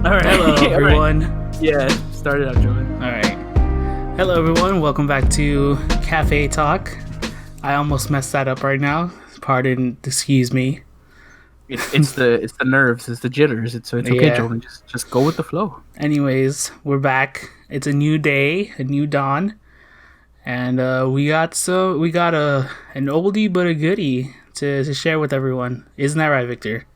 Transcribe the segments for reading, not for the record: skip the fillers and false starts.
All right. Hello, All right. everyone. Yeah, start it out, Joey. All right. Hello, everyone. Welcome back to CafeTalk. I almost messed that up right now. Pardon, excuse me. It's the nerves, it's the jitters. It's okay, Yeah. Joey. Just go with the flow. Anyways, we're back. It's a new day, a new dawn, and we got an oldie but a goodie to share with everyone. Isn't that right, Victor?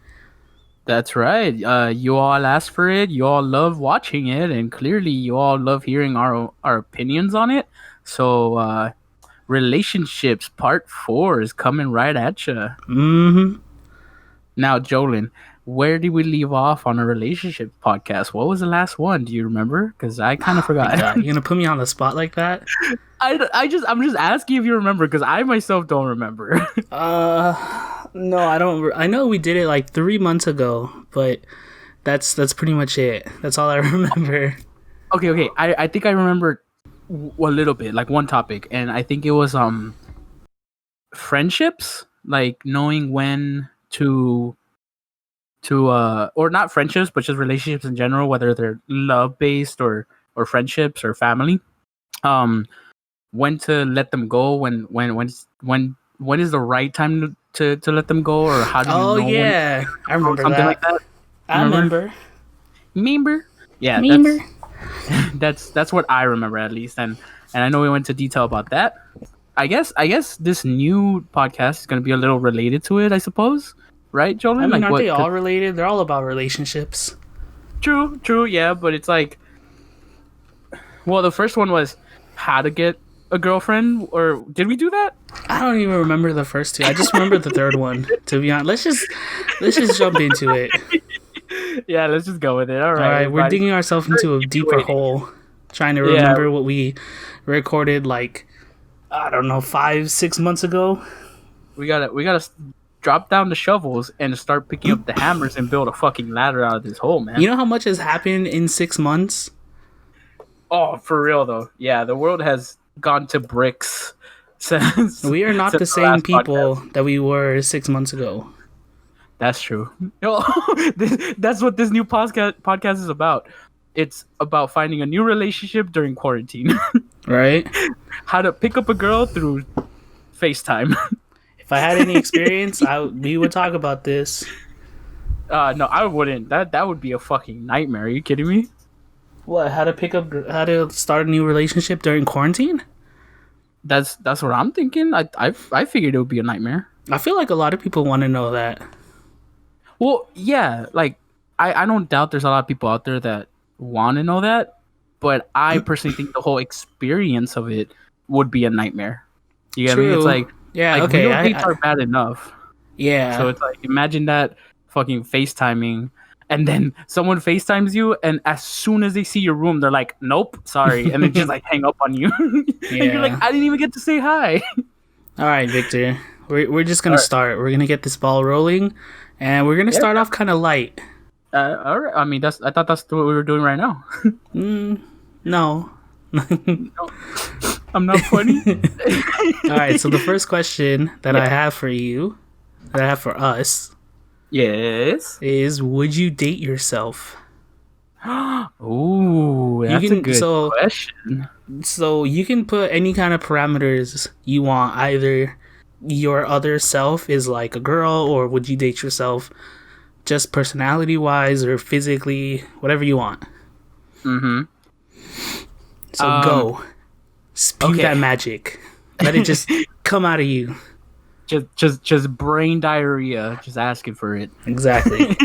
That's right. You all asked for it. You all love watching it, and clearly, you all love hearing our opinions on it. So, relationships part 4 is coming right at you. Mm-hmm. Now, Jolin, where did we leave off on a relationship podcast? What was the last one? Do you remember? Because I kind of forgot. God, you gonna put me on the spot like that? I'm just asking if you remember because I myself don't remember. No, I don't. I know we did it like 3 months ago, but that's pretty much it. That's all I remember. Okay. I think I remember a little bit, like one topic, and I think it was friendships, like knowing when to or not friendships, but just relationships in general, whether they're love based or friendships or family. Um, when to let them go, when is the right time to let them go, or how do you Oh know when yeah, I remember something that. like that? I remember. Remember? Yeah, Remember? that's what I remember at least, and I know we went into detail about that. I guess this new podcast is going to be a little related to it, I suppose. Right, I Jolene? mean, Like aren't they what? all related? They're all about relationships. True, yeah, but it's like, well, the first one was how to get a girlfriend, or did we do that? I don't even remember the first two. I just remember the third one. To be honest, let's just jump into it. Yeah, let's just go with it. All All right, right, we're everybody. digging ourselves into a Keep you deeper waiting. hole, trying to Yeah, remember what we recorded like I don't know 5-6 months ago. we gotta drop down the shovels and start picking up the hammers and build a fucking ladder out of this hole, man. You know how much has happened in 6 months? Oh, for real though. Yeah, the world has gone to bricks since We are not since the the same last people podcast. that we were 6 months ago. That's true. That's what this new podcast is about. It's about finding a new relationship during quarantine. Right? How to pick up a girl through FaceTime. If I had any experience, we would talk about this. No, I wouldn't. That would be a fucking nightmare. Are you kidding me? What? How to start a new relationship during quarantine? That's what I'm thinking. I figured it would be a nightmare. I feel like a lot of people want to know that. Well, yeah, like I don't doubt there's a lot of people out there that want to know that, but I personally think the whole experience of it would be a nightmare. You get me? It's True. like Yeah. real Okay. dates are bad enough. Yeah. So it's like imagine that fucking FaceTiming and then someone FaceTimes you and as soon as they see your room they're like, "Nope, sorry." And they just like hang up on you. And you're like, Yeah. "I didn't even get to say hi." All right, Victor. We're just gonna All right. start. We're gonna get this ball rolling, and we're gonna Yeah. start off kind of light. All right. I mean, I thought that's what we were doing right now. No. No, I'm not funny. All right. So the first question that I have for you, that I have for us, Yes. is: would you date yourself? Ooh, You that's a can good so question. so you can put any kind of parameters you want. Either your other self is like a girl, or would you date yourself just personality wise or physically, whatever you want. Mm-hmm. So go. Spew okay. that magic. Let it just come out of you. Just brain diarrhea. Just asking for it. Exactly.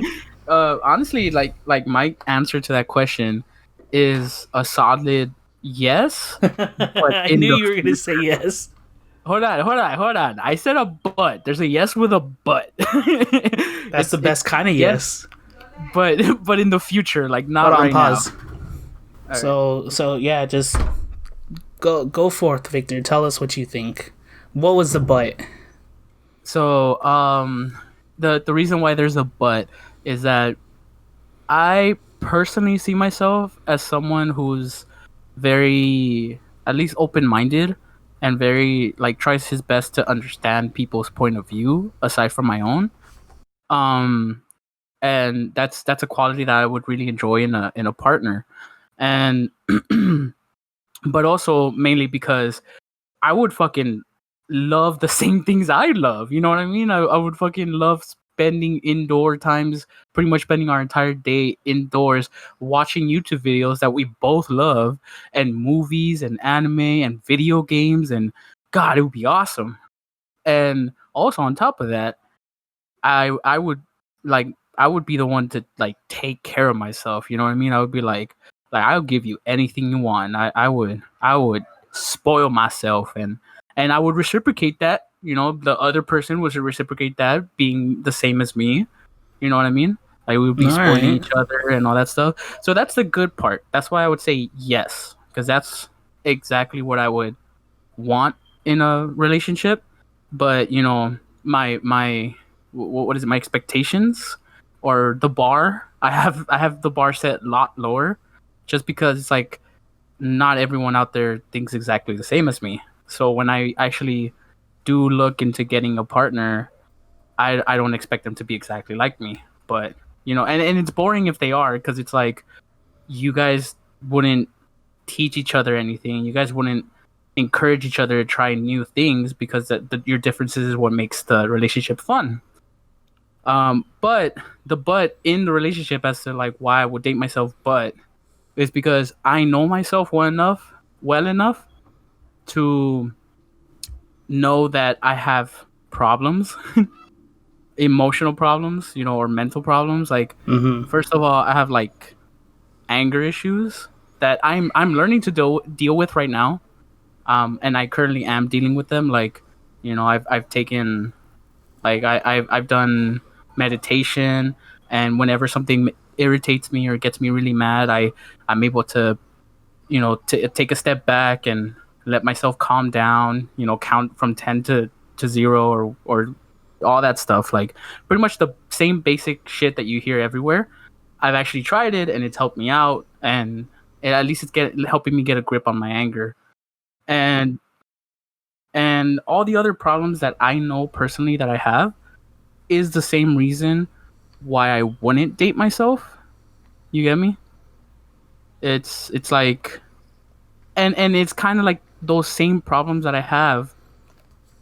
Honestly, like my answer to that question is a solid yes. But I in knew the you were going to say yes. Hold on. I said a but. There's a yes with a but. That's the best kind of yes. But in the future, like not Hold on, right pause. now. So yeah, just go forth, Victor. Tell us what you think. What was the but? So the reason why there's a but is that I personally see myself as someone who's very at least open-minded and very like tries his best to understand people's point of view aside from my own. Um and that's a quality that I would really enjoy in a partner. And but also mainly because I would fucking love the same things I love. You know what I mean? I would fucking love spending indoor times, pretty much spending our entire day indoors watching YouTube videos that we both love, and movies and anime and video games, and God, it would be awesome. And also on top of that, I would like I would be the one to like take care of myself. You know what I mean? I would be like I'll give you anything you want. I would spoil myself, and I would reciprocate that. You know, the other person would reciprocate that, being the same as me. You know what I mean? Like we would All be spoiling right. each other and all that stuff. So that's the good part. That's why I would say yes, because that's exactly what I would want in a relationship. But you know, my what is it? My expectations or the bar. I have the bar set a lot lower, just because it's like not everyone out there thinks exactly the same as me. So when I actually do look into getting a partner, I don't expect them to be exactly like me. But you know, and it's boring if they are, because it's like you guys wouldn't teach each other anything. You guys wouldn't encourage each other to try new things, because your differences is what makes the relationship fun. But the but in the relationship as to like why I would date myself, but is because I know myself well enough to know that I have problems, emotional problems, you know, or mental problems. Like, Mm-hmm. first of all, I have like anger issues that I'm learning to deal with right now. And I currently am dealing with them. Like, you know, I've taken like I've done meditation, and whenever something irritates me or gets me really mad, I'm able to, you know, to take a step back and let myself calm down. You know, count from 10 to 0, or all that stuff. Like pretty much the same basic shit that you hear everywhere. I've actually tried it, and it's helped me out, and at least it's helping me get a grip on my anger. And and all the other problems that I know personally that I have is the same reason why I wouldn't date myself. You get me? It's like, and it's kind of like those same problems that I have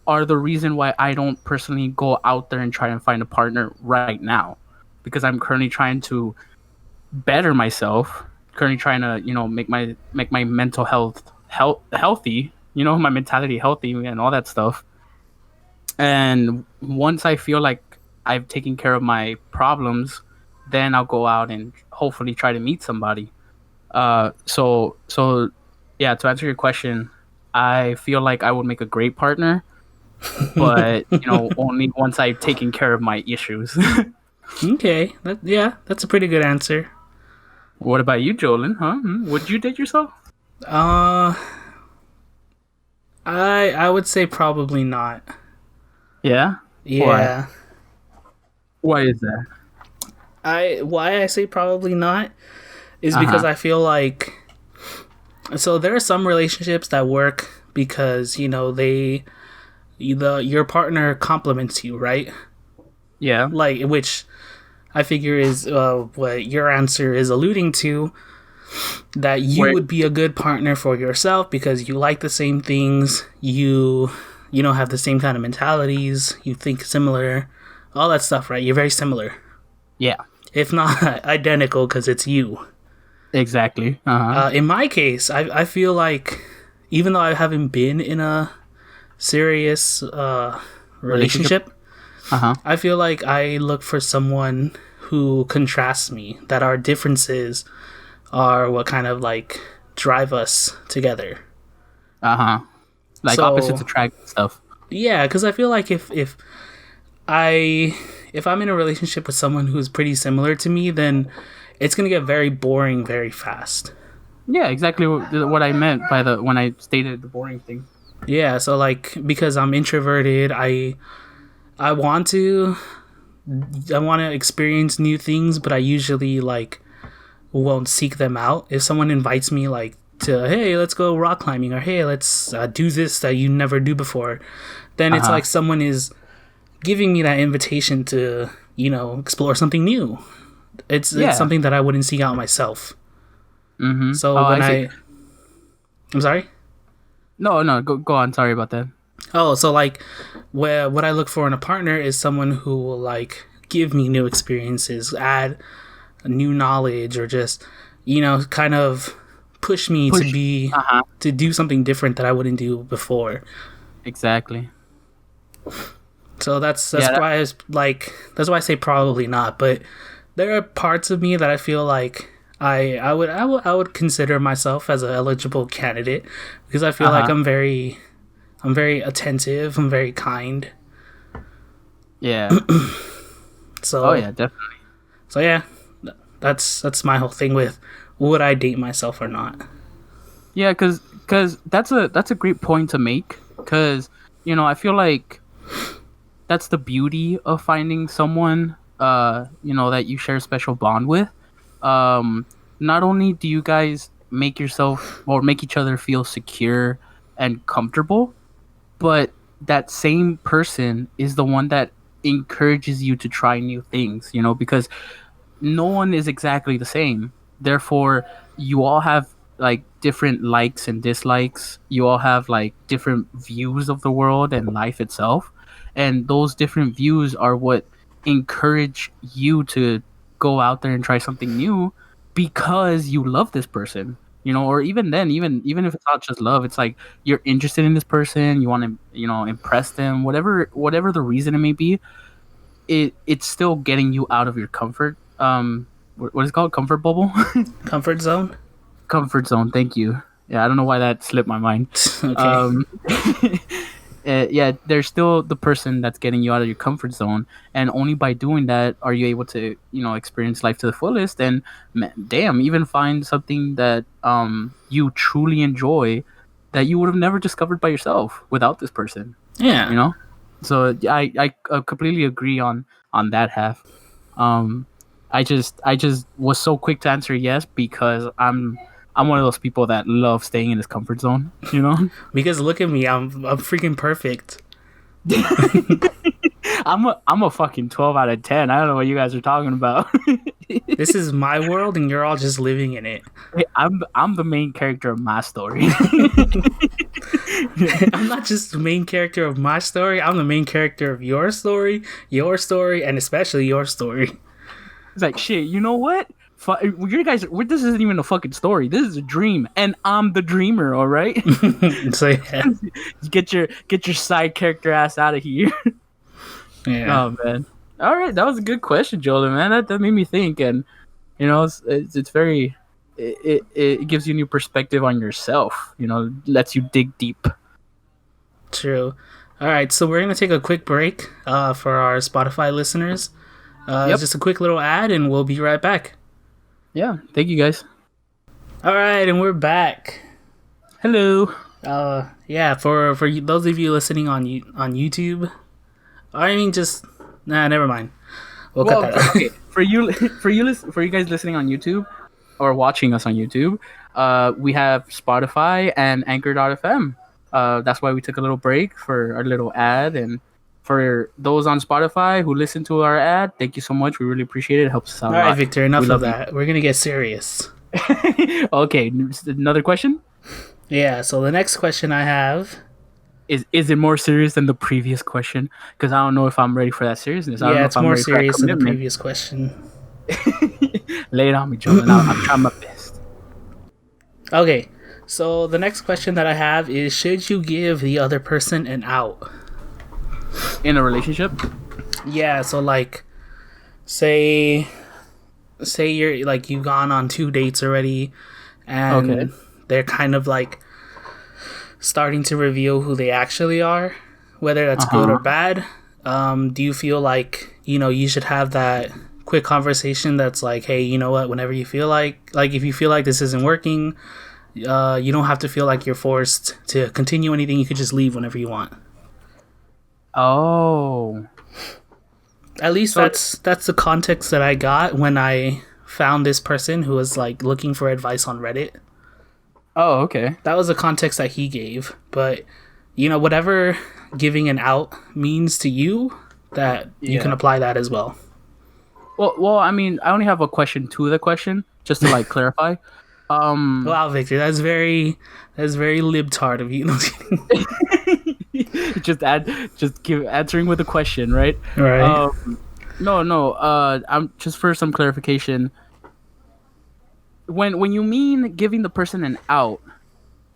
are the reason why I don't personally go out there and try and find a partner right now, because I'm currently trying to better myself, currently trying to, you know, make my mental healthy, you know, my mentality healthy and all that stuff. And once I feel like I've taken care of my problems, then I'll go out and hopefully try to meet somebody. So yeah, to answer your question, I feel like I would make a great partner, but you know, only once I've taken care of my issues. Okay. Yeah, that's a pretty good answer. What about you, Jolin? Huh? Would you date yourself? Uh, I would say probably not. Yeah. Why? Yeah. Why is that? I why I say probably not is Uh because huh. I feel like so there are some relationships that work because your partner compliments you, right? Yeah. Like which I figure is what your answer is alluding to, that you Where? would be a good partner for yourself because you like the same things, you don't have the same kind of mentalities, you think similar, all that stuff, right? You're very similar, Yeah. if not identical, because it's you. Exactly. Uh huh. In my case, I feel like even though I haven't been in a serious Relationship. relationship, Uh huh. I feel like I look for someone who contrasts me, that our differences are what kind of like drive us together. Uh huh. Like opposites So attract and stuff. yeah, because I feel like I if I'm in a relationship with someone who's pretty similar to me, then it's gonna get very boring very fast. Yeah, exactly what I meant by the when I stated the boring thing. Yeah, so like because I'm introverted, I want to I want to experience new things, but I usually like won't seek them out. If someone invites me like to, hey, let's go rock climbing, or hey, let's do this that you never do before, then Uh it's huh. like someone is giving me that invitation to explore something new. It's Yeah. something that I wouldn't seek out myself. Mm-hmm. So Oh, when I see. I'm sorry. No, no, go on. Sorry about that. Oh, so like, where what I look for in a partner is someone who will like give me new experiences, add new knowledge, or just kind of push me to Push. be Uh-huh. to do something different that I wouldn't do before. Exactly. So that's Yeah. why I was like that's why I say probably not. But there are parts of me that I feel like I would consider myself as an eligible candidate because I feel like Uh-huh. I'm very attentive. I'm very kind. Yeah. Oh So yeah, definitely. so yeah, that's my whole thing with would I date myself or not. Yeah, cuz that's a great point to make cuz I feel like that's the beauty of finding someone that you share a special bond with. Um Not only do you guys make yourself or make each other feel secure and comfortable, but that same person is the one that encourages you to try new things, because no one is exactly the same. Therefore, you all have like different likes and dislikes. You all have like different views of the world and life itself. And those different views are what encourage you to go out there and try something new because you love this person. Or even then, even if it's not just love, it's like you're interested in this person, you want to, impress them, whatever the reason it may be. It's still getting you out of your comfort what is it called, comfort bubble. Comfort zone. Comfort zone, thank you. Yeah, I don't know why that slipped my mind. Okay. um yeah, there's still the person that's getting you out of your comfort zone, and only by doing that are you able to experience life to the fullest, and damn, even find something that you truly enjoy that you would have never discovered by yourself without this person you Yeah. know so yeah, I completely agree on that half. um I just was so quick to answer yes because I'm one of those people that love staying in his comfort zone. Because look at me, I'm freaking perfect. I'm a fucking 12 out of 10. I don't know what you guys are talking about. This is my world, and you're all just living in it. Hey, I'm the main character of my story. I'm not just the main character of my story. I'm the main character of your story, and especially your story. It's like, shit, you know what? You guys, this isn't even a fucking story. This is a dream, and I'm the dreamer. All right, So yeah, get your side character ass out of here. yeah, Oh man. All right, that was a good question, Jordan. Man, that made me think, and it's very, it gives you a new perspective on yourself. Lets you dig deep. true. All right, so we're gonna take a quick break for our Spotify listeners. Yep. Just a quick little ad, and we'll be right back. Yeah. Thank you guys. All right, and we're back. Hello. Yeah, for those of you listening on YouTube, I mean, just never mind. We'll cut Well, that out. okay. For you guys listening on YouTube or watching us on YouTube, we have Spotify and Anchor.fm. That's why we took a little break for our little ad. And for those on Spotify who listen to our ad, thank you so much. We really appreciate it. It helps us out All a right, lot. Victor. We Enough of love you. that. We're gonna get serious. Okay, another question. Yeah. So the next question I have. Is it more serious than the previous question? Because I don't know if I'm ready for that seriousness. I don't Yeah, know if it's I'm more ready for that serious than the commitment. previous question. Lay it on me, Jordan. I'm trying my best. Okay. So the next question that I have is: should you give the other person an out? In a relationship? Yeah. So like, say you're like you've gone on 2 dates already, Okay. and they're kind of like starting to reveal who they actually are, whether that's good or Uh-huh. bad. Do you feel like you should have that quick conversation that's like, hey, you know what? Whenever you feel like if you feel like this isn't working, you don't have to feel like you're forced to continue anything. You could just leave whenever you want. Oh. At least So, that's the context that I got when I found this person who was like looking for advice on Reddit. oh, okay. That was the context that he gave. But whatever giving an out means to you, that you can Yeah. apply that as well. Well, I mean, I only have a question to the question, just to like clarify. Um, Wow, Victor, that's very libtard of you. No, just kidding. just just give answering with a question, right? Right. Um, no, no. I'm just for some clarification. When you mean giving the person an out,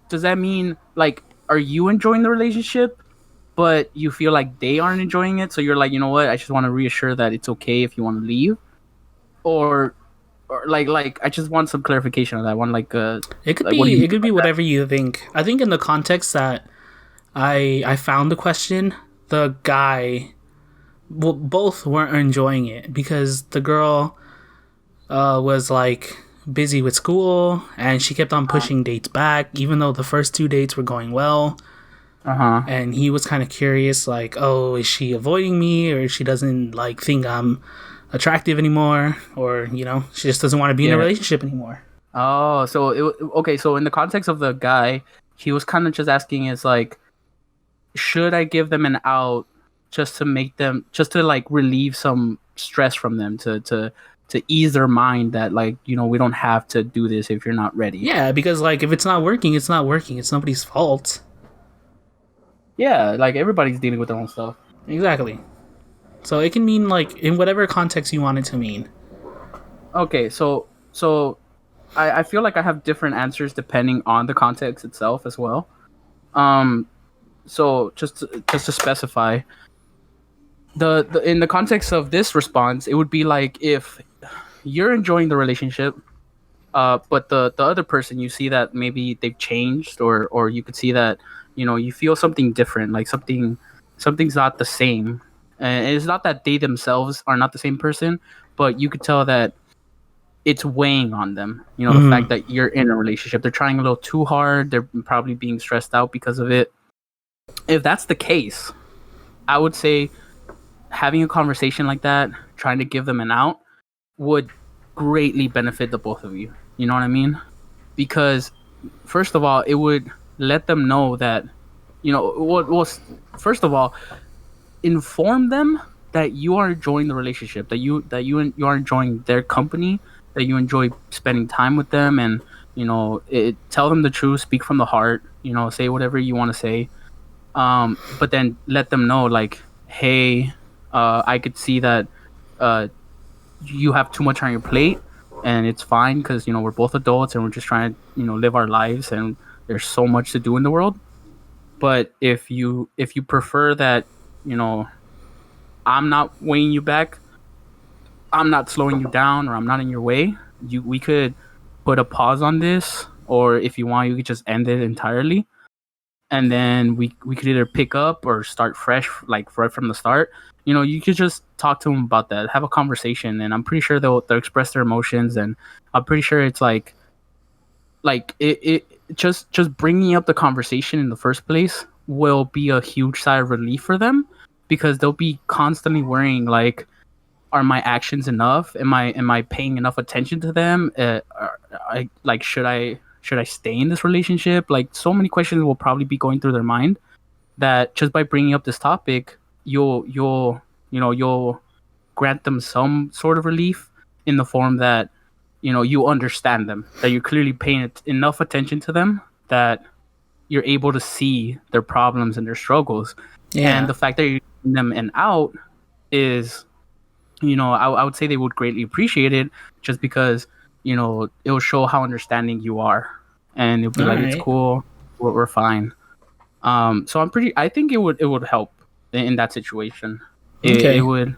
does that mean like are you enjoying the relationship, but you feel like they aren't enjoying it? So you're like, you know what? I just want to reassure that it's okay if you want to leave, or like I just want some clarification on that one. Like what do you It mean could by be that? whatever you think. I think in the context that I found the question, the guy, well, both weren't enjoying it because the girl was like busy with school and she kept on pushing dates back, even though the first two dates were going well. Uh huh. And he was kind of curious, like, oh, is she avoiding me, or she doesn't like think I'm attractive anymore, or she just doesn't want to be in a Yeah. relationship anymore. Oh, so okay. So in the context of the guy, he was kind of just asking, is like, should I give them an out just to make them, just to like relieve some stress from them, to ease their mind that like we don't have to do this if you're not ready. Yeah, because like if it's not working, it's not working. It's nobody's fault. Yeah, like everybody's dealing with their own stuff. Exactly. So it can mean like in whatever context you want it to mean. Okay, so I feel like I have different answers depending on the context itself as well. Um, so just to specify, the in the context of this response, it would be like if you're enjoying the relationship, but the other person, you see that maybe they've changed, or you could see that you feel something different, like something's not the same, and it's not that they themselves are not the same person, but you could tell that it's weighing on them. The fact Mm. that you're in a relationship, they're trying a little too hard, they're probably being stressed out because of it. If that's the case, I would say having a conversation like that, trying to give them an out, would greatly benefit the both of you. You know what I mean? Because first of all, it would let them know that first of all, inform them that you are enjoying the relationship, that you are enjoying their company, that you enjoy spending time with them, and tell them the truth, speak from the heart, say whatever you want to say. But then let them know like, hey, I could see that uh, you have too much on your plate, and it's fine because we're both adults and we're just trying to live our lives, and there's so much to do in the world. But if you prefer that, you know I'm not weighing you back, I'm not slowing you down, or I'm not in your way, we could put a pause on this, or if you want, you could just end it entirely, and then we could either pick up or start fresh, like right from the start. You could just talk to them about that, have a conversation, and I'm pretty sure they'll express their emotions, and I'm pretty sure it's like it just bringing up the conversation in the first place will be a huge sigh of relief for them, because they'll be constantly worrying like, are my actions enough? Am I paying enough attention to them? Like, should I stay in this relationship? Like, so many questions will probably be going through their mind, that just by bringing up this topic, you'll grant them some sort of relief, in the form that you understand them, that you're clearly paying enough attention to them, that you're able to see their problems and their struggles. And Yeah. the fact that you're giving them an out is, I would say they would greatly appreciate it, just because it'll show how understanding you are, and it'll be All like, it's right. cool, we're fine. So I think it would help in that situation. It Okay. would.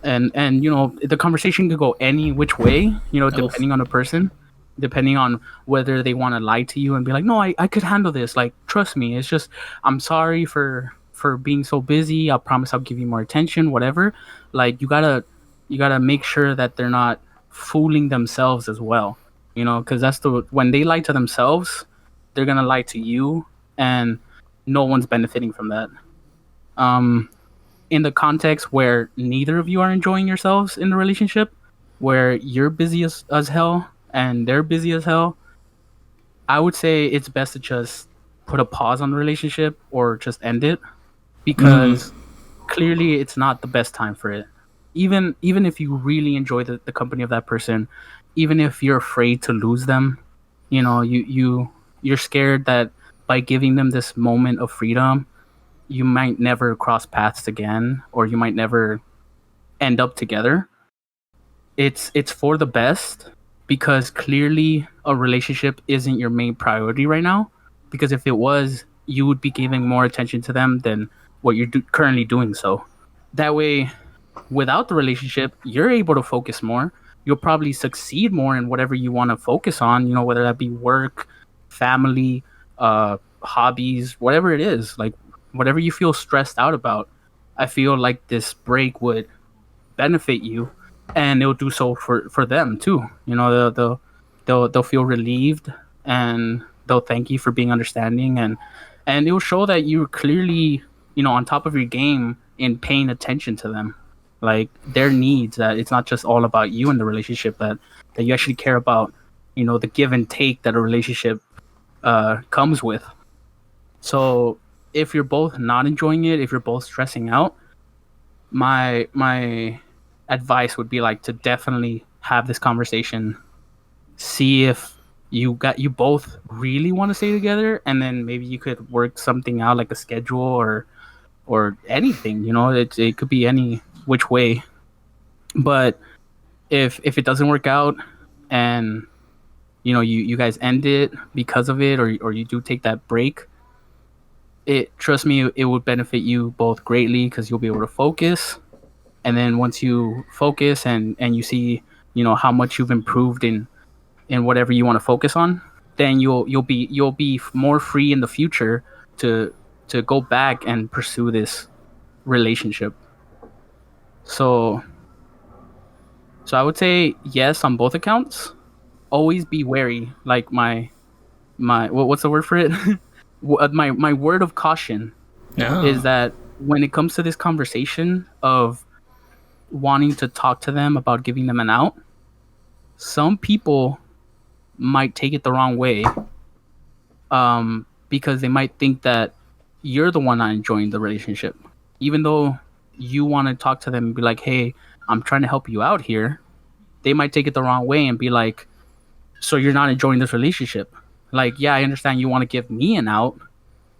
And the conversation could go any which way, Oh. depending on the person, depending on whether they want to lie to you and be like, no, I could handle this, like, trust me, it's just, I'm sorry for being so busy, I promise I'll give you more attention, whatever. Like, you gotta make sure that they're not fooling themselves as well, because when they lie to themselves, they're gonna lie to you, and no one's benefiting from that. um in the context where neither of you are enjoying yourselves in the relationship, where you're busy as hell and they're busy as hell, I would say it's best to just put a pause on the relationship, or just end it, Mm. because clearly it's not the best time for it. even if you really enjoy the company of that person, even if you're afraid to lose them, you're scared that by giving them this moment of freedom, you might never cross paths again, or you might never end up together. It's for the best, because clearly a relationship isn't your main priority right now, because if it was, you would be giving more attention to them than what you're currently doing. So that way, without the relationship, you're able to focus more. You'll probably succeed more in whatever you want to focus on, whether that be work, family, hobbies, whatever it is, like whatever you feel stressed out about. I feel like this break would benefit you, and it'll do so for them too. They'll feel relieved, and they'll thank you for being understanding, and it will show that you're clearly, on top of your game in paying attention to them, like their needs, that it's not just all about you in the relationship, that you actually care about, the give and take that a relationship comes with. So if you're both not enjoying it, if you're both stressing out, my advice would be like to definitely have this conversation, see if you both really want to stay together, and then maybe you could work something out, like a schedule, or anything. It could be any which way. But if it doesn't work out, and you guys end it because of it, or you do take that break, it trust me, it would benefit you both greatly, because you'll be able to focus. And then once you focus, and you see, how much you've improved in whatever you want to focus on, then you'll be more free in the future to go back and pursue this relationship. So so I would say yes on both accounts. Always be wary. Like what's the word for it? My word of caution is No. that when it comes to this conversation of wanting to talk to them about giving them an out, some people might take it the wrong way, because they might think that you're the one not enjoying the relationship, even though you want to talk to them and be like, "Hey, I'm trying to help you out here." They might take it the wrong way and be like, "So you're not enjoying this relationship?" Like, yeah, I understand you want to give me an out,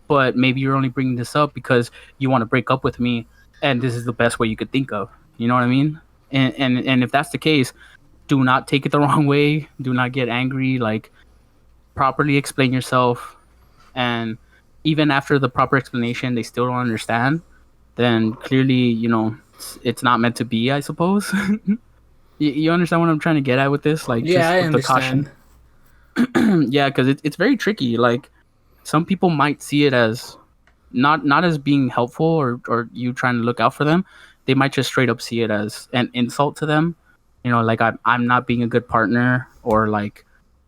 but maybe you're only bringing this up because you want to break up with me, and this is the best way you could think of. You know what I mean? And if that's the case, do not take it the wrong way. Do not get angry. Like, properly explain yourself, and even after the proper explanation, they still don't understand. Then clearly, it's not meant to be, I suppose. You understand what I'm trying to get at with this? Like, Yeah, just I with the caution. understand. Yeah, because it's very tricky. Like, some people might see it as not as being helpful, or you trying to look out for them. They might just straight up see it as an insult to them. Like, I'm not being a good partner, or like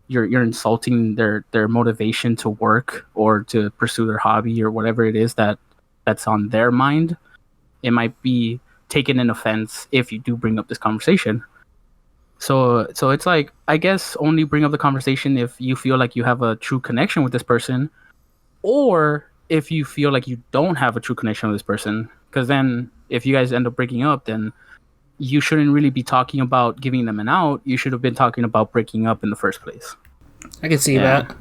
you're insulting their motivation to work or to pursue their hobby, or whatever it is that's on their mind. It might be taken in offense if you do bring up this conversation. So it's like, I guess, only bring up the conversation if you feel like you have a true connection with this person, or if you feel like you don't have a true connection with this person. Because then, if you guys end up breaking up, then you shouldn't really be talking about giving them an out. You should have been talking about breaking up in the first place. I can see Yeah, that.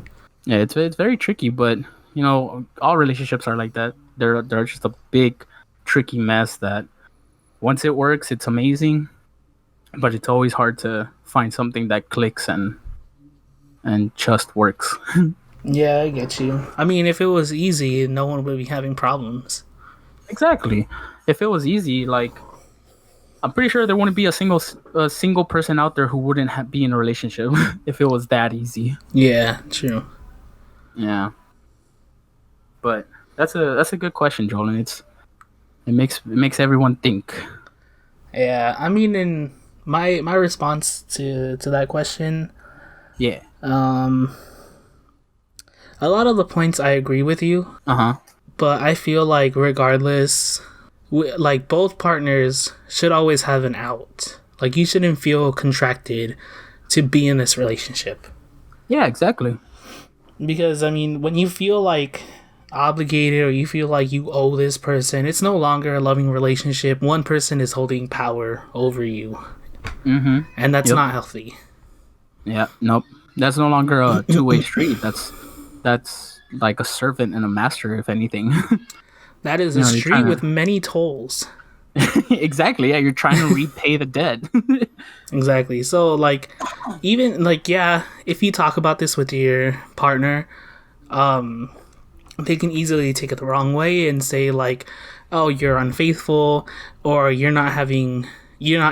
yeah, it's very tricky, but all relationships are like that. They're just a big, tricky mess that once it works, it's amazing, but it's always hard to find something that clicks and just works. Yeah, I get you. I mean, if it was easy, no one would be having problems. Exactly. If it was easy, like, I'm pretty sure there wouldn't be a single person out there who wouldn't be in a relationship if it was that easy. Yeah, true. Yeah, but that's a good question, Joel, and it makes everyone think. Yeah, I mean, in my response to that question, Yeah. um, a lot of the points I agree with you, Uh huh. but I feel like regardless, like both partners should always have an out. Like you shouldn't feel contracted to be in this relationship Yeah. Exactly. because I mean, when you feel like obligated or you feel like you owe this person, it's no longer a loving relationship. One person is holding power over you, Mm-hmm. and that's Yep. not healthy. Yeah. Nope. That's no longer a two-way street. That's like a servant and a master, if anything. That is You a know, you're street trying with many tolls. to exactly. Yeah, you're trying to repay the debt. Exactly. So like even like yeah, if you talk about this with your partner, they can easily take it the wrong way and say like, "Oh, you're unfaithful," or you're not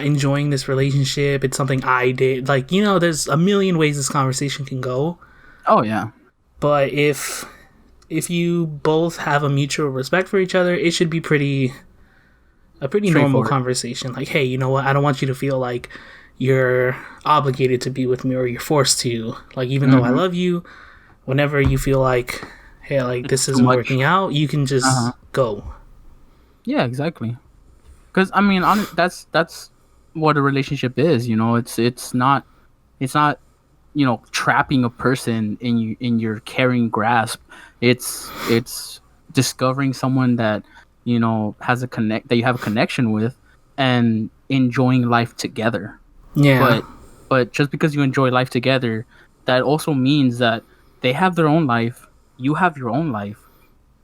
enjoying this relationship. It's something I did. Like, there's a million ways this conversation can go. Oh yeah, But if you both have a mutual respect for each other, it should be a pretty normal straightforward. conversation. Like, hey, you know what? I don't want you to feel like you're obligated to be with me or you're forced to. Like, even though I Mm-hmm. love you, whenever you feel like, hey, like It's this too isn't much. working out, you can Uh-huh. just go. Yeah, exactly. Because I mean, that's what a relationship is. You know, it's not trapping a person in your caring grasp. It's discovering someone that has a connect that you have a connection with, and enjoying life together. Yeah, But just because you enjoy life together, that also means that they have their own life, you have your own life,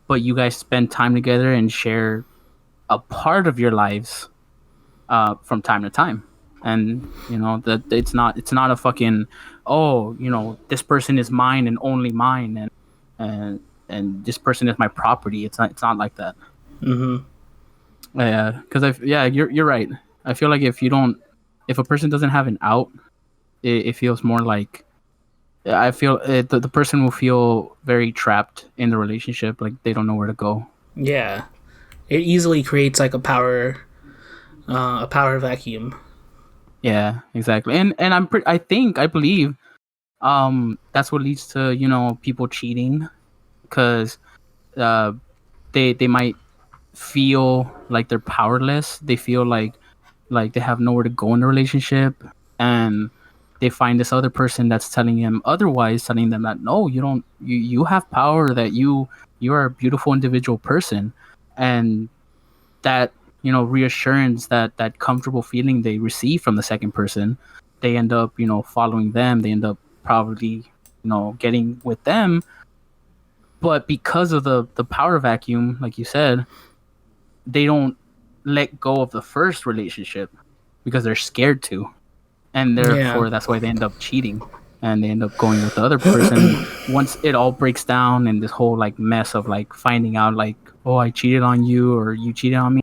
but you guys spend time together and share a part of your lives from time to time. And that it's not a fucking, oh, this person is mine and only mine, and this person is my property. It's not like that. Yeah, because yeah, you're right. I feel like if a person doesn't have an out, it feels more like, I feel the person will feel very trapped in the relationship, like they don't know where to go. yeah. It easily creates like a power vacuum. Yeah, exactly. And I believe that's what leads to people cheating, because uh they might feel like they're powerless. They feel like they have nowhere to go in the relationship, and they find this other person that's telling them otherwise, telling them that no, you don't, you have power, that you are a beautiful individual person. And that reassurance, that comfortable feeling they receive from the second person, they end up following them. They end up probably getting with them. But because of the power vacuum, like you said, they don't let go of the first relationship because they're scared to, and Yeah. therefore that's why they end up cheating, and they end up going with the other person once it all breaks down, and this whole like mess of like finding out like, oh, I cheated on you or you cheated on me.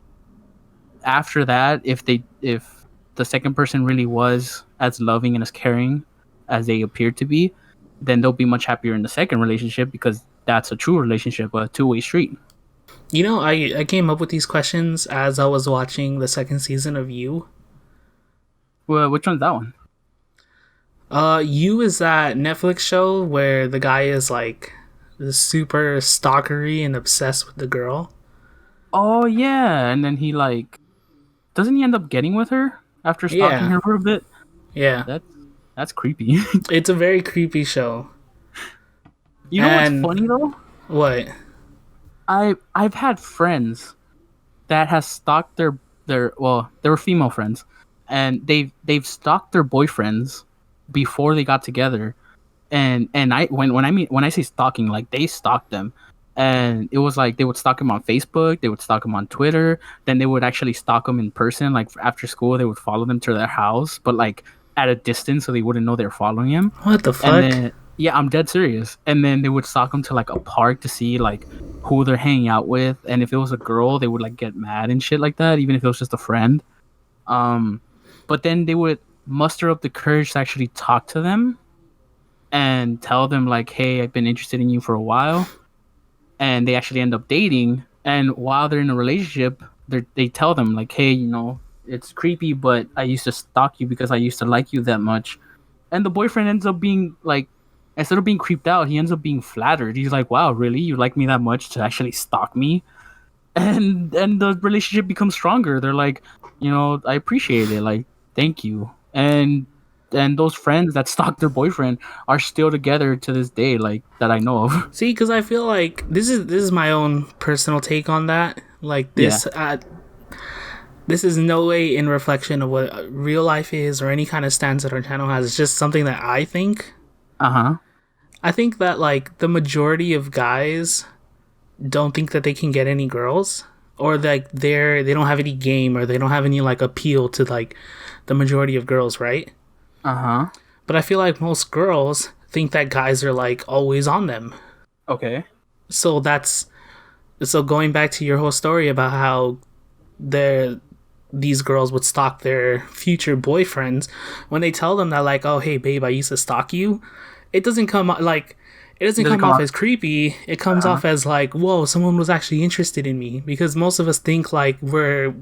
After that, if the second person really was as loving and as caring as they appeared to be, then they'll be much happier in the second relationship, because that's a true relationship, a two-way street. I came up with these questions as I was watching the second season of You. Well, which one's that one? You is that Netflix show where the guy is like super stalkery and obsessed with the girl. Oh yeah, and then he like, doesn't he end up getting with her after stalking Yeah, her for a bit? yeah. That's that's creepy. It's a very creepy show. You know what's And funny though? what? I've had friends that has stalked their well, they were female friends, and they've stalked their boyfriends before they got together. And I when I say stalking, like they stalked them, and it was like they would stalk them on Facebook, they would stalk them on Twitter, then they would actually stalk them in person. Like after school, they would follow them to their house, but like at a distance, so they wouldn't know they're following him. What the And fuck? then yeah, I'm dead serious. And then they would stalk them to like a park to see like who they're hanging out with, and if it was a girl, they would like get mad and shit like that, even if it was just a friend. Um, but then they would muster up the courage to actually talk to them and tell them like, "Hey, I've been interested in you for a while," and they actually end up dating. And while they're in a relationship, they tell them like, "Hey, it's creepy, but I used to stalk you because I used to like you that much." And the boyfriend ends up being like, instead of being creeped out, he ends up being flattered. He's like, "Wow, really? You like me that much to actually stalk me?" And the relationship becomes stronger. They're like, "I appreciate it. Like, thank you." And and those friends that stalked their boyfriend are still together to this day, like that I know of. See, because I feel like this is my own personal take on that. Like Yeah. this is no way in reflection of what real life is or any kind of stance that our channel has. It's just something that I think. Uh huh. I think that like the majority of guys don't think that they can get any girls, or like they don't have any game, or they don't have any like appeal to like the majority of girls, right? Uh huh. But I feel like most girls think that guys are like always on them. Okay. So that's so going back to your whole story about how the these girls would stalk their future boyfriends. When they tell them that, like, oh hey babe, I used to stalk you, it doesn't come like it doesn't Does it come come off off? as creepy. It comes Uh-huh. off as like, whoa, someone was actually interested in me, because most of us think like we're,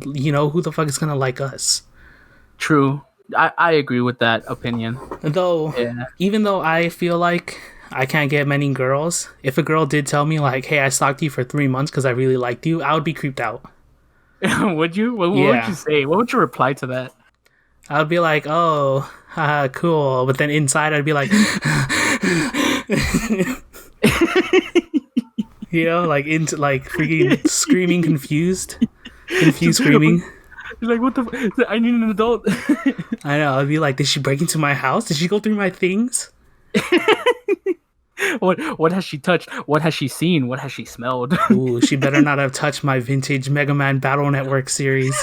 who the fuck is gonna like us. True. I agree with that opinion. Though, Yeah. even though I feel like I can't get many girls, if a girl did tell me like, hey, I stalked you for 3 months because I really liked you, I would be creeped out. Would you? What would you Yeah, say? What would you reply to that? I would be like, oh, haha, cool. But then inside, I'd be like, like into like freaking screaming, confused screaming. You're like, what the? I need an adult. I know. I'd be like, did she break into my house? Did she go through my things? What has she touched? What has she seen? What has she smelled? Ooh, she better not have touched my vintage Mega Man Battle Network series.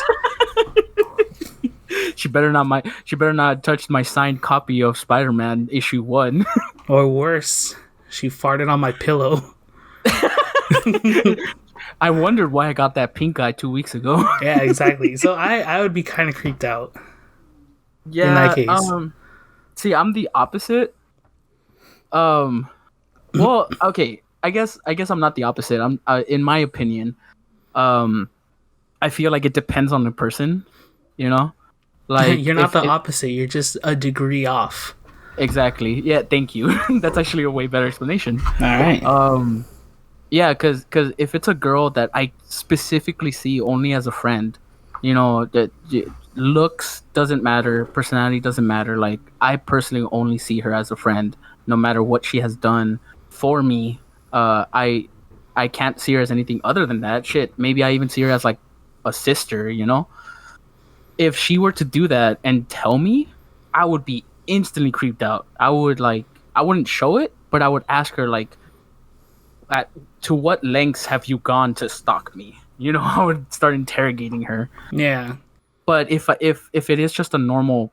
She better not touch my signed copy of Spider-Man issue 1. Or worse, she farted on my pillow. I wondered why I got that pink eye 2 weeks ago. Yeah, exactly. So I would be kind of creeped out in that Yeah, case. see, I'm the opposite. Um well, okay. I guess I'm not the opposite. I'm in my opinion, um I feel like it depends on the person, you know? Like You're not if the it opposite. You're just a degree off. exactly. Yeah, thank you. That's actually a way better explanation. All right. Um Yeah, cause if it's a girl that I specifically see only as a friend, that looks doesn't matter, personality doesn't matter. Like I personally only see her as a friend, no matter what she has done for me. I can't see her as anything other than that. Shit, maybe I even see her as like a sister. If she were to do that and tell me, I would be instantly creeped out. I wouldn't show it, but I would ask her like at to what lengths have you gone to stalk me? I would start interrogating her. Yeah. But if it is just a normal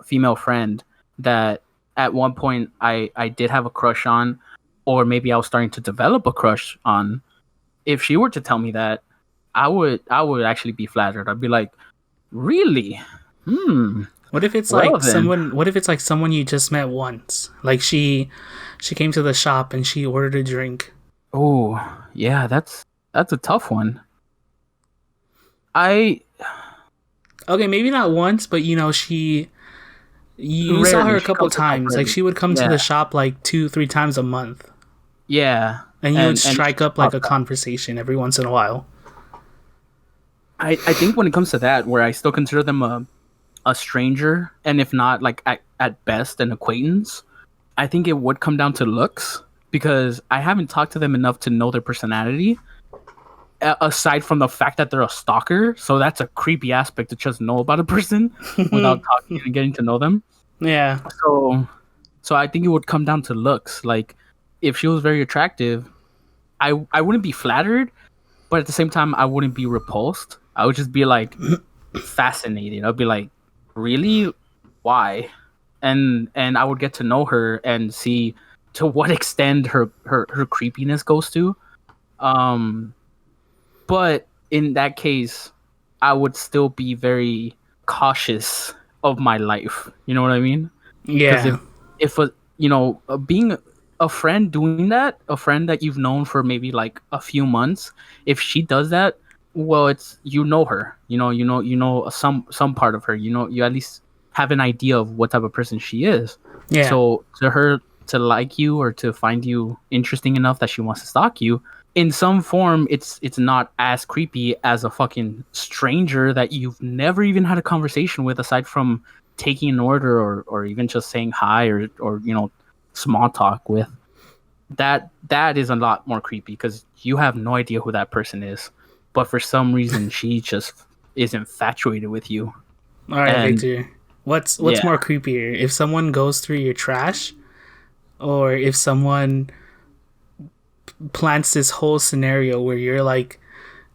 female friend that at one point I did have a crush on, or maybe I was starting to develop a crush on, if she were to tell me that, I would actually be flattered. I'd be like, really? Hmm. What if it's Well like then. someone? What if it's like someone you just met once? Like she came to the shop and she ordered a drink. Oh yeah, that's a tough one. I Okay, maybe not once, but you saw her rarely a she couple comes to shop times. Like rarely. she would come to Yeah, the shop like 2, 3 times a month, yeah, and you would and she strike just up like popped a out. conversation every once in a while. I think when it comes to that, where I still consider them a stranger, and if not, like at best an acquaintance, I think it would come down to looks because I haven't talked to them enough to know their personality. Aside from the fact that they're a stalker, so that's a creepy aspect to just know about a person without talking and getting to know them. Yeah, So, so I think it would come down to looks. Like, if she was very attractive, I wouldn't be flattered, but at the same time, I wouldn't be repulsed. I would just be like fascinated. I'd be like, really, why? And I would get to know her and see to what extent her creepiness goes to. Um, but in that case, I would still be very cautious of my life. You know what I mean? Because yeah, if being a friend doing that, a friend that you've known for maybe like a few months, if she does that, well, it's know her, some part of her, you at least have an idea of what type of person she is. yeah, So to her to like you or to find you interesting enough that she wants to stalk you in some form, it's not as creepy as a fucking stranger that you've never even had a conversation with aside from taking an order or even just saying hi or small talk with, that is a lot more creepy because you have no idea who that person is, but for some reason she just is infatuated with you. All right, And Victor. What's yeah. more creepier? If someone goes through your trash, or if someone plants this whole scenario where you're like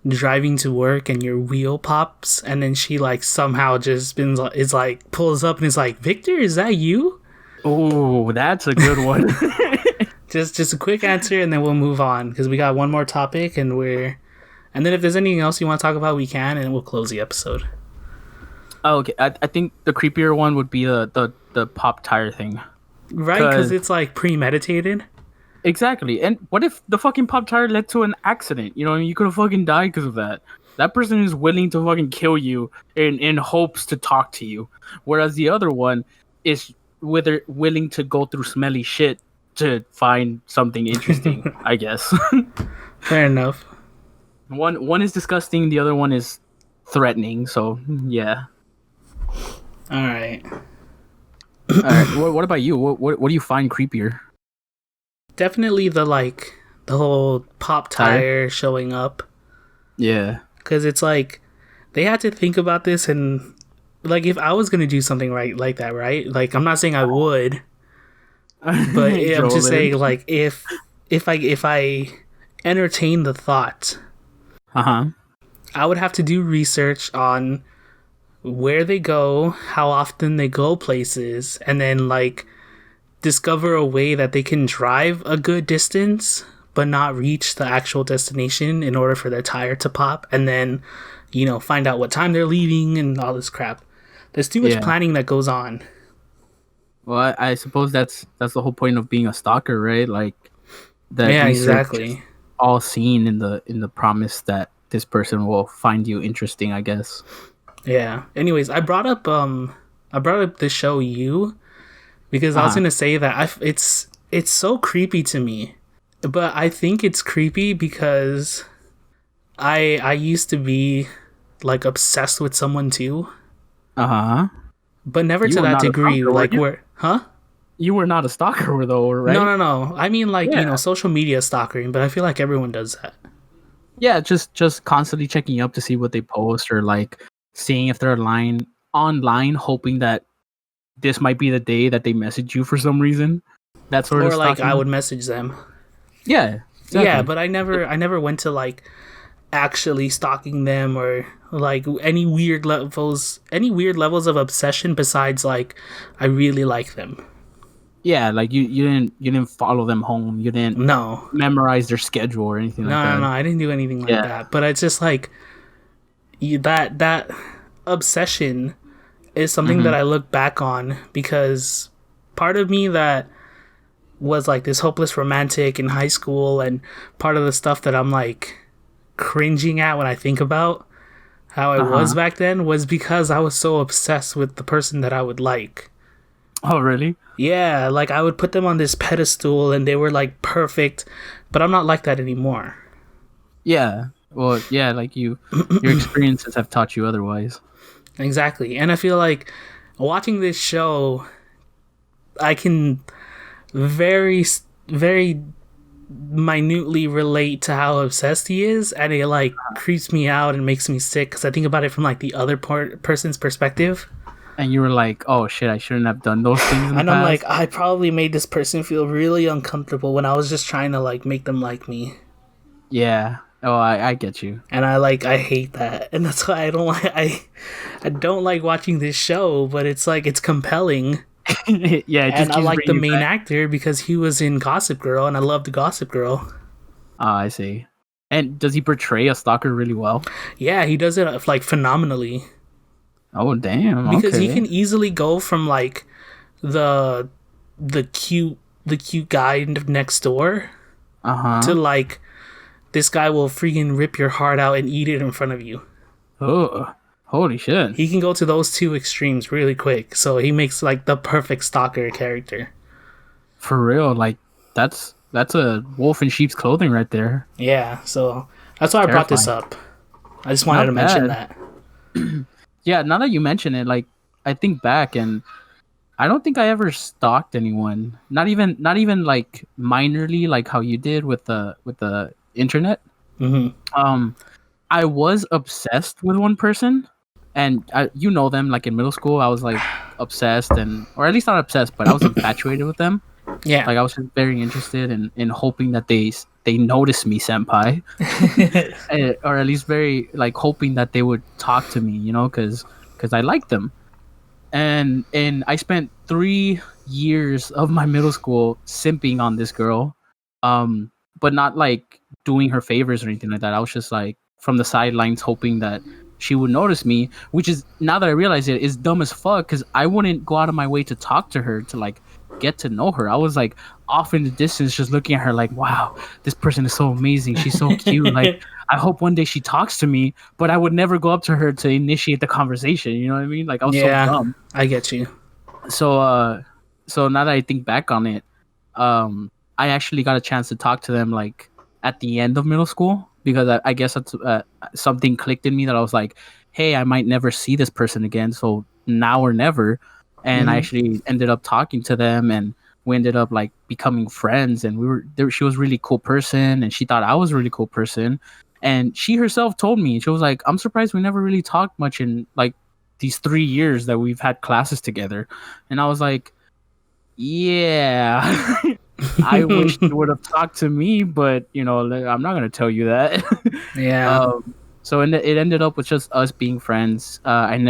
driving to work and your wheel pops and then she like somehow just been is like pulls up and is like, Victor, is that you? Oh, that's a good one. Just a quick answer and then we'll move on because we got one more topic and then if there's anything else you want to talk about we can and we'll close the episode. Oh, okay, I think the creepier one would be the pop tire thing. Right, because Cause it's like premeditated. exactly, and what if the fucking pop tire led to an accident? You know, you could have fucking died because of that. That person is willing to fucking kill you in hopes to talk to you, whereas the other one is whether willing to go through smelly shit to find something interesting. I guess. Fair enough. One is disgusting, the other one is threatening. So yeah. All right. All right. What about you? What do you find creepier? Definitely the whole pop tire showing up. Yeah. Because it's like they had to think about this and like if I was gonna do something right like that, right? Like I'm not saying I would, but I'm just saying like if I entertain the thought, Uh-huh. I would have to do research on where they go, how often they go places, and then like discover a way that they can drive a good distance but not reach the actual destination in order for their tire to pop, and then find out what time they're leaving and all this crap. There's too much Yeah. planning that goes on. Well, I suppose that's the whole point of being a stalker, right? Like that Yeah, research exactly. all seen in the promise that this person will find you interesting, I guess. Yeah. Anyways, I brought up the show You because I was Uh-huh. gonna say that it's so creepy to me, but I think it's creepy because I used to be like obsessed with someone too, Uh-huh. but never You to were that not a degree. stalker, were Like you? where, huh? You were not a stalker though, No, right? no, no. I mean, like Yeah. social media stalking, but I feel like everyone does that. Yeah, just constantly checking up to see what they post or like seeing if they're online hoping that this might be the day that they message you for some reason. That sort of Or like I stalking. would message them. Yeah, Yeah, exactly. but I never went to like actually stalking them or like any weird levels of obsession besides like I really like them. Yeah, like you didn't follow them home. You didn't No. memorize their schedule or anything like No, no, that. no. I didn't do anything like Yeah. that. But it's just like that obsession is something Hmm. that I look back on because part of me that was like this hopeless romantic in high school and part of the stuff that I'm like cringing at when I think about how I was Uh-huh. back then was because I was so obsessed with the person that I would like. Oh, really? Yeah, like I would put them on this pedestal and they were like perfect, but I'm not like that anymore. Yeah. Well, yeah, like your experiences have taught you otherwise. Exactly. And I feel like watching this show, I can very minutely relate to how obsessed he is, and it like creeps me out and makes me sick because I think about it from like the other person's perspective. And you were like, "Oh shit, I shouldn't have done those things in the And I'm like, past." I probably made this person feel really uncomfortable when I was just trying to like make them like me. Yeah. Oh, I get you. And I hate that. And that's why I don't like watching this show, but it's like it's compelling. Yeah, it And just I keeps like the bringing you main back. actor because he was in Gossip Girl and I love the Gossip Girl. Ah, I see. And does he portray a stalker really well? Yeah, he does it like phenomenally Oh, damn. because he Okay. can easily go from like the the cute guy next door to Uh-huh. like this guy will freaking rip your heart out and eat it in front of you. Oh, holy shit. He can go to those two extremes really quick. So he makes like the perfect stalker character. For real, like that's a wolf in sheep's clothing right there. Yeah, so that's why I brought this Terrifying. up. I just wanted to Not mention bad. that. Yeah, now that you mention it, like I think back, and I don't think I ever stalked anyone. Not even like minorly, like how you did with the internet. Mm-hmm. Um, I was obsessed with one person, and you know them. Like in middle school, I was like obsessed, and or at least not obsessed, but I was infatuated with them. Yeah. Like I was just very interested in hoping that they noticed me, senpai, or at least very like hoping that they would talk to me, because I liked them. And I spent 3 years of my middle school simping on this girl, but not like doing her favors or anything like that. I was just like from the sidelines hoping that she would notice me, which is, now that I realize it, is dumb as fuck, because I wouldn't go out of my way to talk to her, to like get to know her. I was like off in the distance just looking at her like, wow, this person is so amazing, she's so cute, like I hope one day she talks to me, but I would never go up to her to initiate the conversation. You know what I mean? Like I was so Yeah, dumb. I get you. So now that I think back on it, I actually got a chance to talk to them like at the end of middle school, because I guess that's, something clicked in me that I was like, hey, I might never see this person again, so now or never. And I Mm-hmm. actually ended up talking to them, and we ended up like becoming friends, and we were there. She was a really cool person, and she thought I was a really cool person. And she herself told me, she was like, I'm surprised we never really talked much in like these 3 years that we've had classes together. And I was like, yeah, I wish you would have talked to me, but I'm not gonna tell you that. Yeah. So it ended up with just us being friends.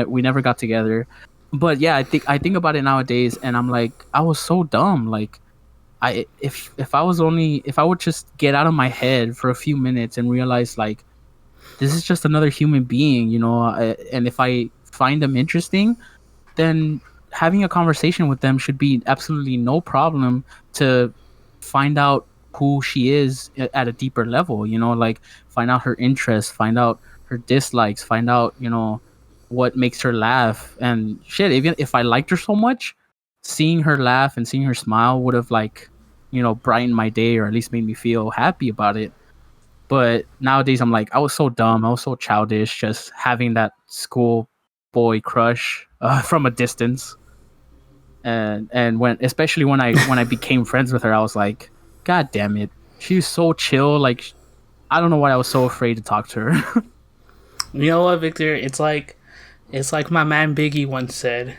We never got together, but yeah, I think about it nowadays, and I'm like, I was so dumb. Like, if I would just get out of my head for a few minutes and realize like this is just another human being, and if I find them interesting, then having a conversation with them should be absolutely no problem, to find out who she is at a deeper level, like find out her interests, find out her dislikes, find out, what makes her laugh. And shit, even if I liked her so much, seeing her laugh and seeing her smile would have like, brightened my day, or at least made me feel happy about it. But nowadays, I'm like, I was so dumb. I was so childish, just having that school boy crush, from a distance. And especially when I became friends with her, I was like, God damn it, she's so chill. Like, I don't know why I was so afraid to talk to her. You know what, Victor? It's like my man Biggie once said.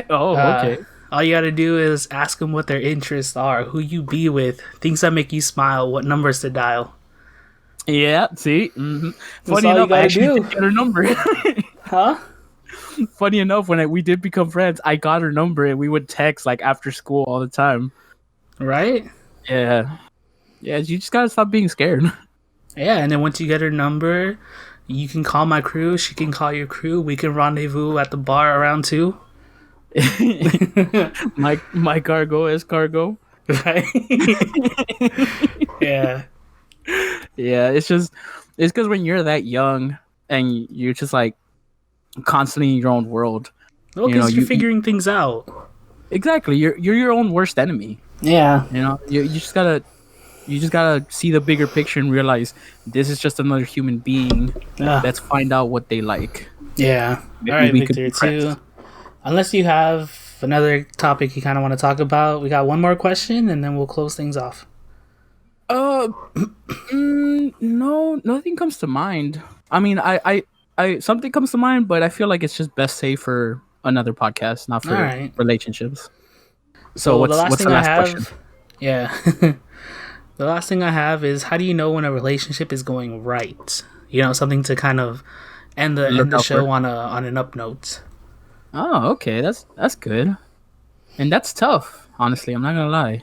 Oh, Uh, okay. all you gotta do is ask them what their interests are, who you be with, things that make you smile, what numbers to dial. Yeah. See, That's funny all you enough, I gotta actually did do, get her number. huh? Funny enough, we did become friends, I got her number, and we would text like after school all the time. Right? Yeah. Yeah. You just gotta stop being scared. Yeah, and then once you get her number, you can call my crew. She can call your crew. We can rendezvous at the bar around 2. My cargo is cargo. Right? Yeah. Yeah, it's because when you're that young and you're just like constantly in your own world, Well, because you're you figuring things out. exactly, you're your own worst enemy. Yeah. You just gotta see the bigger picture and realize this is just another human being. Ah, Let's find out what they like. yeah. All Maybe right, we could be Victor. friends. Too. Unless you have another topic you kind of want to talk about, we got one more question, and then we'll close things off. Uh, no, nothing comes to mind. I mean, something comes to mind, but I feel like it's just best saved for another podcast, not All for right. relationships. So So the last what's thing the I last question? have, yeah, the last thing I have is, how do you know when a relationship is going right? Something to kind of end the Look end the out show for. on an up note. Oh, okay, that's good, and that's tough. Honestly, I'm not gonna lie.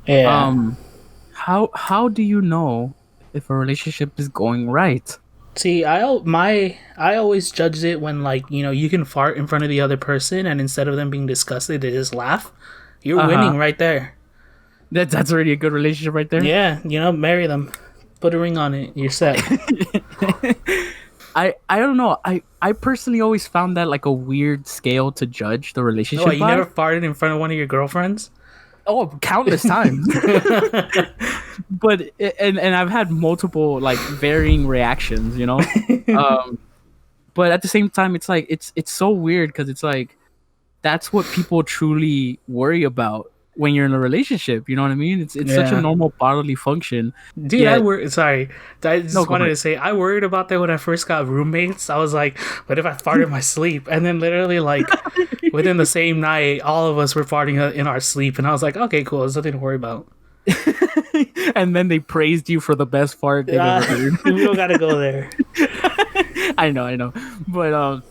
Yeah. Um, how do you know if a relationship is going right? See, I always judge it when, like, you can fart in front of the other person, and instead of them being disgusted, they just laugh. You're Uh huh. winning right there. That's already a good relationship right there. Yeah, marry them, put a ring on it. You're set. I don't know. I personally always found that like a weird scale to judge the Oh, relationship you never by. farted in front of one of your girlfriends? Oh, countless times. But and I've had multiple like varying reactions. But at the same time, it's like it's so weird, because it's like that's what people truly worry about when you're in a relationship. You know what I mean? It's such a Yeah. normal bodily function. Dude, I Yet, worry. Sorry, I no, just go wanted ahead. to say I worried about that when I first got roommates. I was like, "What if I fart in my sleep?" And then literally, like within the same night, all of us were farting in our sleep, and I was like, "Okay, cool. There's nothing to worry about." And then they praised you for the best fart they've ever heard. We don't gotta go there. I know, but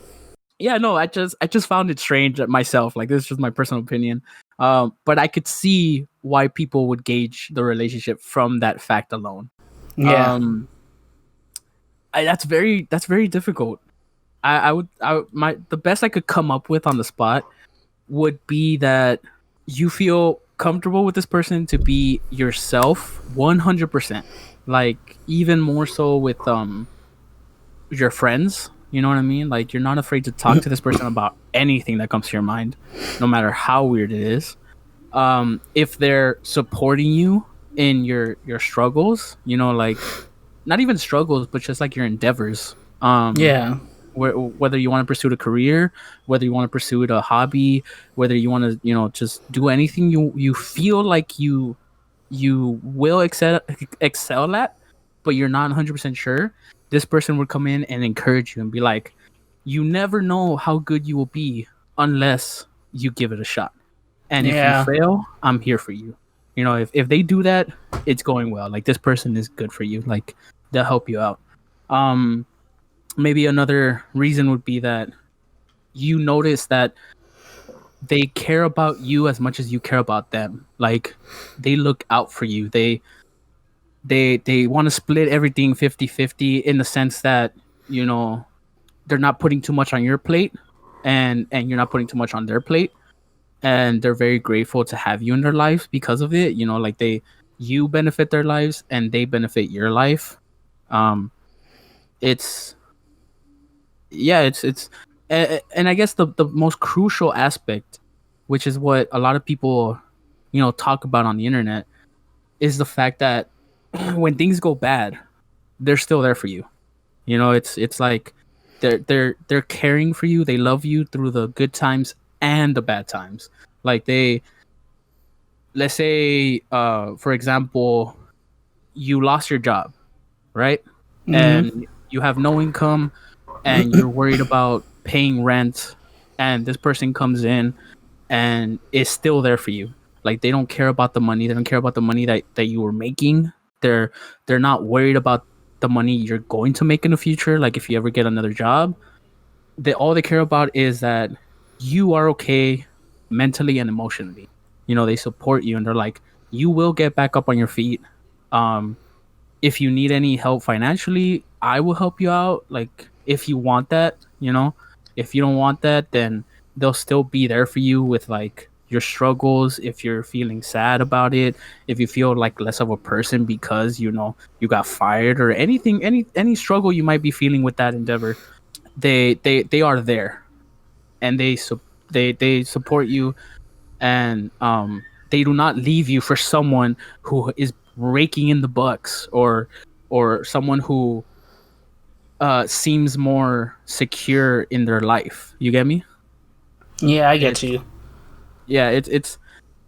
yeah, no, I just found it strange at myself. Like this is just my personal opinion. But I could see why people would gauge the relationship from that fact alone. Yeah, Um, that's very difficult. My the best I could come up with on the spot would be that you feel comfortable with this person to be yourself 100%. Like even more so with your friends, you know what I mean? Like you're not afraid to talk to this person about anything that comes to your mind, no matter how weird it is. If they're supporting you in your struggles, you know, like not even struggles, but just like your endeavors. yeah, Whether you want to pursue a career, whether you want to pursue a hobby, whether you want to, you know, just do anything you feel like you will excel at, but you're not 100% sure. This person would come in and encourage you and be like, you never know how good you will be unless you give it a shot. And if you yeah. fail, I'm here for you. You know, if they do that, it's going well. Like this person is good for you. Like they'll help you out. Um, Maybe another reason would be that you notice that they care about you as much as you care about them. Like they look out for you. They want to split everything 50-50 in the sense that, you know, they're not putting too much on your plate and you're not putting too much on their plate, and they're very grateful to have you in their lives because of it. You know, like you benefit their lives and they benefit your life. Um it's yeah, and I guess the most crucial aspect, which is what a lot of people, you know, talk about on the internet, is the fact that when things go bad, they're still there for you. You know, it's like they're caring for you. They love you through the good times and the bad times. Like they, let's say, for example, you lost your job, right? Mm-hmm. And you have no income and you're worried about paying rent, and this person comes in and is still there for you. Like they don't care about the money. They don't care about the money that you were making. They're they're not worried about the money you're going to make in the future. Like if you ever get another job, all they care about is that you are okay mentally and emotionally. You know, they support you and they're like, you will get back up on your feet. Um, if you need any help financially, I will help you out. Like if you want that, you know, if you don't want that, then they'll still be there for you with like your struggles. If you're feeling sad about it, if you feel like less of a person because, you know, you got fired or anything, any struggle you might be feeling with that endeavor, they are there, and they support you, and they do not leave you for someone who is raking in the bucks, or someone who seems more secure in their life. You get me? Yeah, I get It's you. Yeah, it's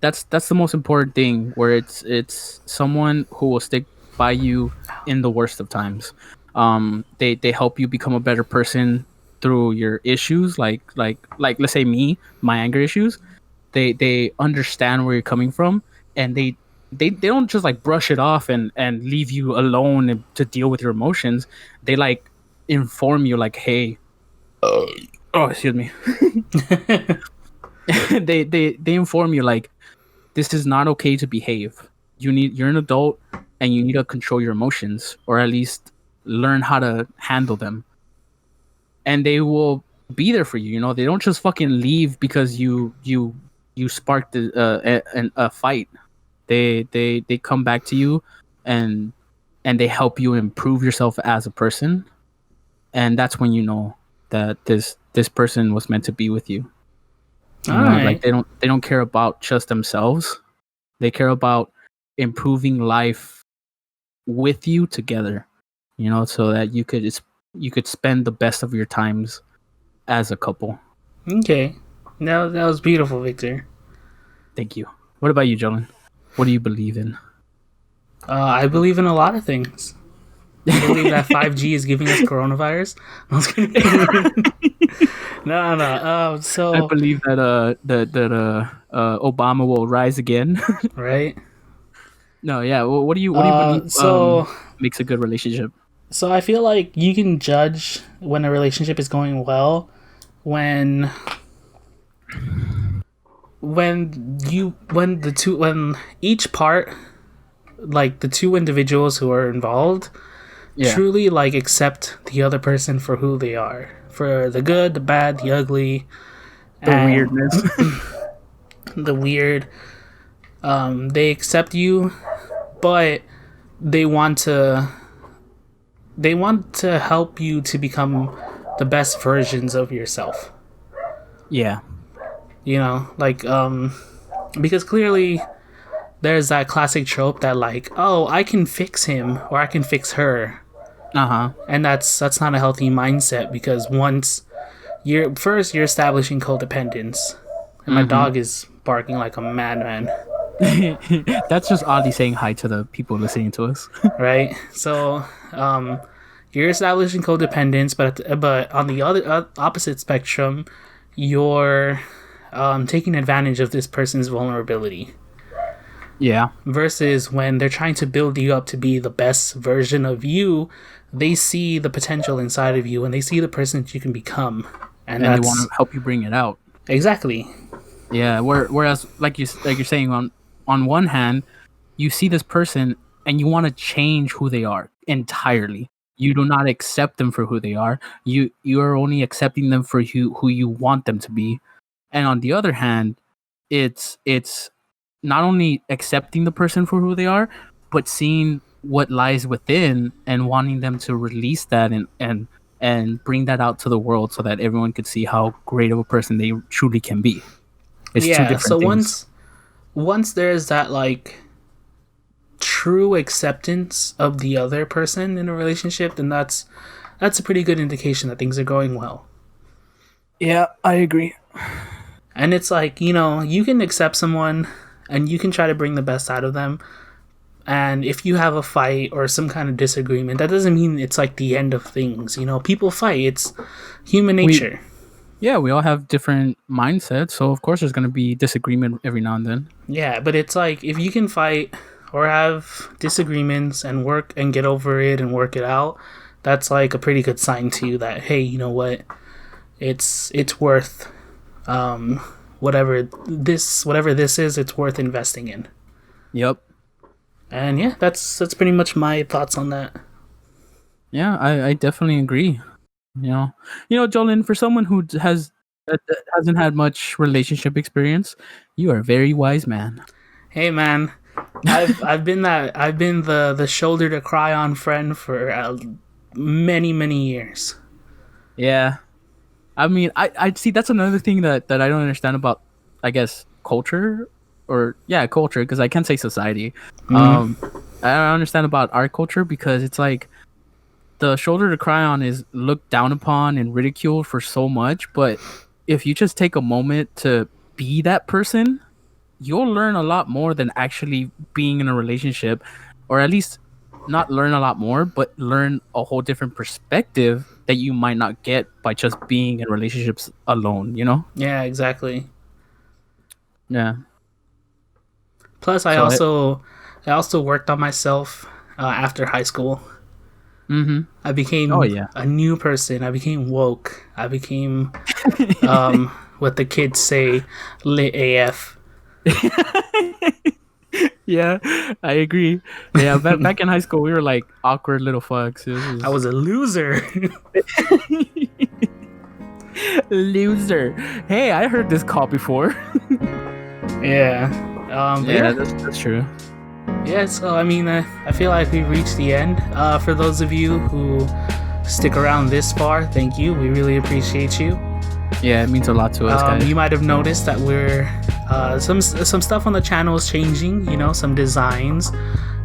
that's the most important thing, where it's someone who will stick by you in the worst of times. They help you become a better person through your issues, like let's say me, my anger issues. They understand where you're coming from, and they don't just like brush it off and leave you alone to deal with your emotions. They like inform you like, hey, oh, excuse me. They inform you like, this is not okay to behave. You're an adult and you need to control your emotions, or at least learn how to handle them. And they will be there for you. You know, they don't just fucking leave because you sparked a fight. They come back to you, and they help you improve yourself as a person. And that's when you know that this person was meant to be with you. All You know, like right. they don't care about just themselves. They care about improving life with you together, you know, so that you could spend the best of your times as a couple. Okay. No, that was beautiful, Victor. Thank you. What about you, Jolin? What do you believe in? I believe in a lot of things. I believe that 5G is giving us coronavirus. I was kidding. No, no. I So believe that Obama will rise again. right. No, yeah. Well, what do you believe So makes a good relationship? so I feel like you can judge when a relationship is going well when when each part, like the two individuals who are involved, Yeah, truly like accept the other person for who they are, for the good, the bad, the ugly, the and weirdness. the weird. They accept you, but they want to they want to help you to become the best versions of yourself. Yeah. You know, like because clearly there's that classic trope that like, oh, I can fix him or I can fix her, Uh huh. and that's not a healthy mindset because once you're establishing codependence, and my Mm-hmm. dog is barking like a madman, That's just oddly saying hi to the people listening to us. right? So you're establishing codependence, but on the other opposite spectrum, you're taking advantage of this person's vulnerability. Yeah. Versus when they're trying to build you up to be the best version of you, they see the potential inside of you and they see the person that you can become, and And they want that's to help you bring it out. exactly. Yeah. Whereas, like you're saying, on one hand, you see this person and you want to change who they are entirely. You do not accept them for who they are. You are only accepting them for who you want them to be. And on the other hand, it's not only accepting the person for who they are, but seeing what lies within and wanting them to release that and bring that out to the world so that everyone could see how great of a person they truly can be. It's two Yeah, so different things. once there's that like true acceptance of the other person in a relationship, then that's a pretty good indication that things are going well. Yeah, I agree. And it's like, you know, you can accept someone and you can try to bring the best out of them. And if you have a fight or some kind of disagreement, that doesn't mean it's like the end of things. You know, people fight. It's human We nature. Yeah, we all have different mindsets, so of course there's going to be disagreement every now and then. Yeah, but it's like if you can fight or have disagreements and work and get over it and work it out, that's like a pretty good sign to you that hey, you know what? It's worth um whatever this is, it's worth investing in. Yep. And yeah, that's pretty much my thoughts on that. Yeah, I definitely agree. Jolyn, for someone who that hasn't had much relationship experience, you are a very wise man. Hey man, I've been the shoulder to cry on friend for many years. Yeah, I mean, I see that's another thing that I don't understand about, I guess, culture, or yeah, culture, because I can't say society. Mm. Um, I don't understand about our culture because it's like the shoulder to cry on is looked down upon and ridiculed for so much, but if you just take a moment to be that person, you'll learn a lot more than actually being in a relationship, or at least not learn a lot more, but learn a whole different perspective that you might not get by just being in relationships alone, you know? Yeah, exactly. Yeah. Plus, So I also worked on myself after high school. mm-hmm. I Oh became yeah. a new person. I became woke. I became what the kids say, lit AF. Yeah, I agree. Yeah, back in high school we were like awkward little fucks. This I was was a loser. loser. Hey, I heard this call before. Yeah. But Yeah, yeah. that's true. Yeah, so I mean, I feel like we've reached the end. For those of you who stick around this far, thank you. We really appreciate you. Yeah, it means a lot to us, guys. You might have noticed that we're some stuff on the channel is changing. You know, some designs,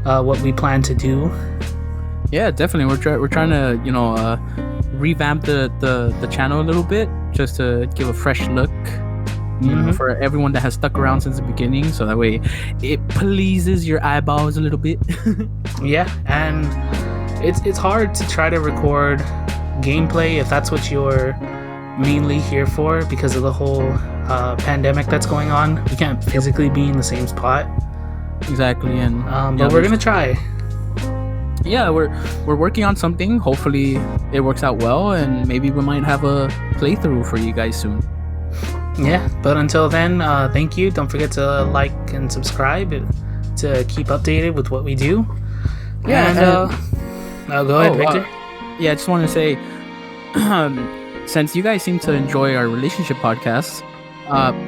what we plan to do. Yeah, definitely. We're trying to revamp the channel a little bit just to give a fresh look for everyone that has stuck around since the beginning, so that way it pleases your eyeballs a little bit. Yeah, and it's hard to try to record gameplay if that's what you're mainly here for, because of the whole pandemic that's going on. We can't physically be in the same spot. Exactly, and but we're gonna try. Yeah, we're working on something. Hopefully it works out well, and maybe we might have a playthrough for you guys soon. Yeah, but until then, thank you. Don't forget to like and subscribe to keep updated with what we do. Yeah, and go ahead, Victor. Yeah, I just want to say, since you guys seem to enjoy our relationship podcasts,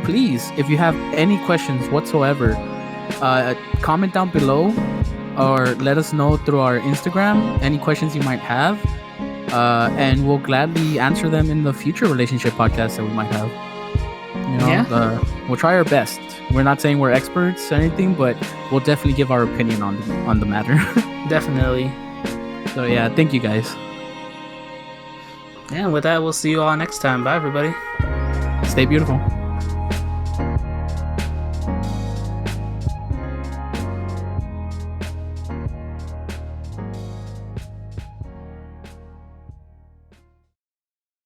please, if you have any questions whatsoever, comment down below or let us know through our Instagram any questions you might have, and we'll gladly answer them in the future relationship podcasts that we might have. We'll try our best. We're not saying we're experts or anything, but we'll definitely give our opinion on the matter. Definitely. So yeah, thank you guys. And with that, we'll see you all next time. Bye, everybody. Stay beautiful.